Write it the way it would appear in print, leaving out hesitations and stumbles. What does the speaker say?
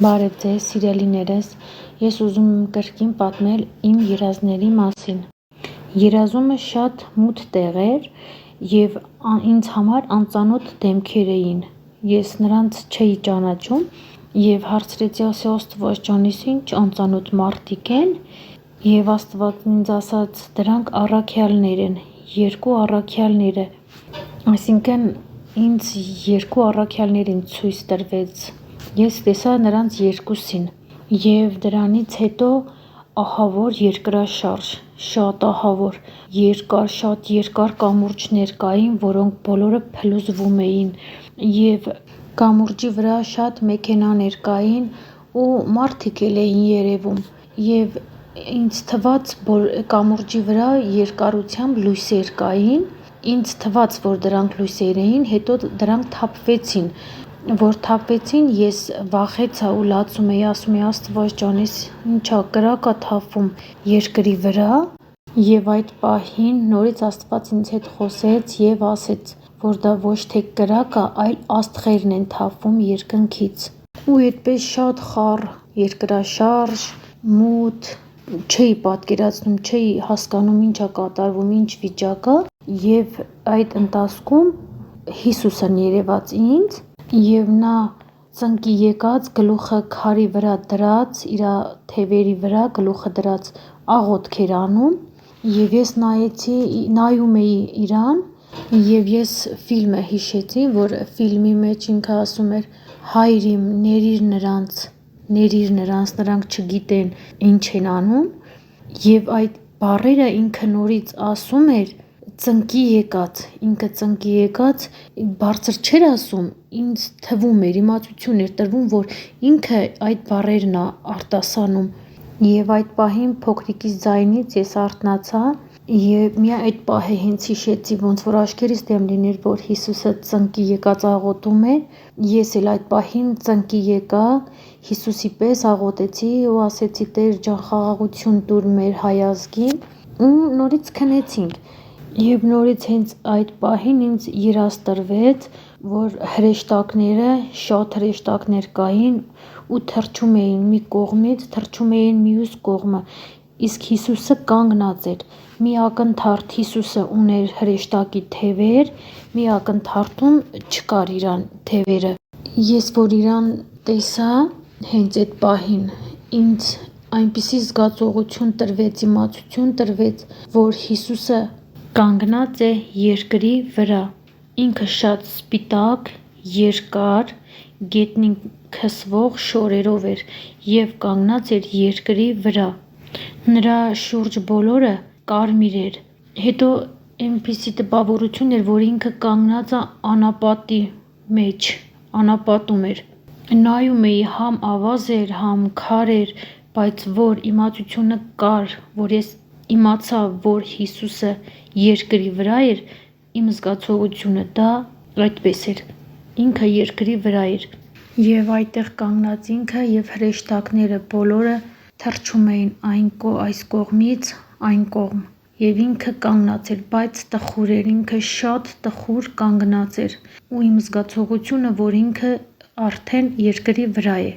Բարև ձեզ, սիրելիներս, ես ուզում եմ կրկին պատմել իմ երազների մասին։ Երազումը շատ մութ տեղ էր և ինձ համար անծանոթ դեմքեր էին։ Ես նրանց չէի ճանաչում և հարցրեցի Աստված ջանից, ինչ անծանոթ մարդիկ են, և Աստված ինձ ասաց, դրանք առաքյալներ են, երկու առաքյալները, այսինքն ինձ երկու առաքյալներ ցույց տրվեց։ Ես տեսա նրանց երկուսին և դրանից հետո ահավոր երկրաշարժ, շատ ահավոր, շատ երկար կամուրջներ կային, որոնք բոլորը փլուզվում էին և կամուրջի վրա շատ մեքենաներ կային ու մարդիկ էլ էին երևում և ինձ թվաց, որ կամուրջի վրա երկարությամբ լույսեր կային, ինձ թվաց, որ դրանք լույսեր էին, հետո դրանք թափվեցին, որ թափվեցին, ես վախեցա ու լացում էի, ասում էի Աստված ջանից, ինչա կրակ ա թափվում երկրի վրա, և այդ պահին նորից Աստված ինձ հետ խոսեց և ասեց, որ դա ոչ թե կրակ ա, այլ աստղերն են թափվում երկնքից, ու այդպես շատ խառ երկրաշարժ, մութ, չէի պատկերացնում, չէի հասկանում ինչ ա կատարվում, ինչ վիճակ ա, և այդ ընթացքում Հիսուսն երևաց ինձ և նա ծնկի եկած, գլուխը քարի վրա դրած, իր թևերի վրա գլուխը դրած աղոթք էր անում և ես նայում էի իրան և ես ֆիլմը հիշեցի, որ ֆիլմի մեջ ինքը ասում էր Հայր իմ ներիր նրանց, նրանք չգիտեն ինչ են անում, և այդ բառերը ինքը նորից ասում էր ծնկի եկած, ինքը ծնկի եկած, բարձր չէր ասում, ինձ թվում էր, իմացություն էր տրվում, որ ինքը այդ բառերն ա արտասանում և այդ պահին փոքրիկիս ձայնից ես արթնացա և միայն այդ պահը հենց հիշեցի, ոնց որ աչքերիս դեմ լիներ, որ Հիսուսը ծնկի եկած աղոթում է, ես էլ այդ պահին ծնկի եկա, Հիսուսի պես աղոթեցի ու ասեցի Տեր ջան խաղաղություն տուր մեր հայ ազգին ու նորից քնեցինք և նորից հենց այդ պահին ինձ երազ տրվեց, որ հրեշտակները, շատ հրեշտակներ կային ու թռչում էին մի կողմից, թռչում էին մյուս կողմը, իսկ Հիսուսը կանգնած էր, մի ակնթարթ Հիսուսը ուներ հրեշտակի թևեր, մի ակնթարթում չկար իրան թևերը, ես որ իրան տեսա հենց այդ պահին, ինձ այնպիսի զգացողություն տրվեց, իմացություն տրվեց, որ Հիսուսը կանգնած է երկրի վրա, ինքը շատ սպիտակ, երկար, գետնին քսվող շորերով էր և կանգնած էր երկրի վրա, նրա շուրջ բոլորը կարմիր էր, հետո այնպիսի տպավորություն էր, որ ինքը կանգնած ա անապատի մեջ, անապատում էր, նայում էի, համ ավազ էր, համ քար էր, բայց որ իմացությունը կար, որ ես իմացա, որ Հիսուսը երկրի վրա էր, իմ զգացողությունը դա այդպես էր, ինքը երկրի վրա էր և այդտեղ կանգնած ինքը և հրեշտակները բոլորը թռչում էին այս կողմից այն կողմ և ինքը կանգնած էր, բայց տխուր էր, ինքը շատ տխուր կանգնած էր ու իմ զգացողությունը, որ ինքը արդեն երկրի վրա է։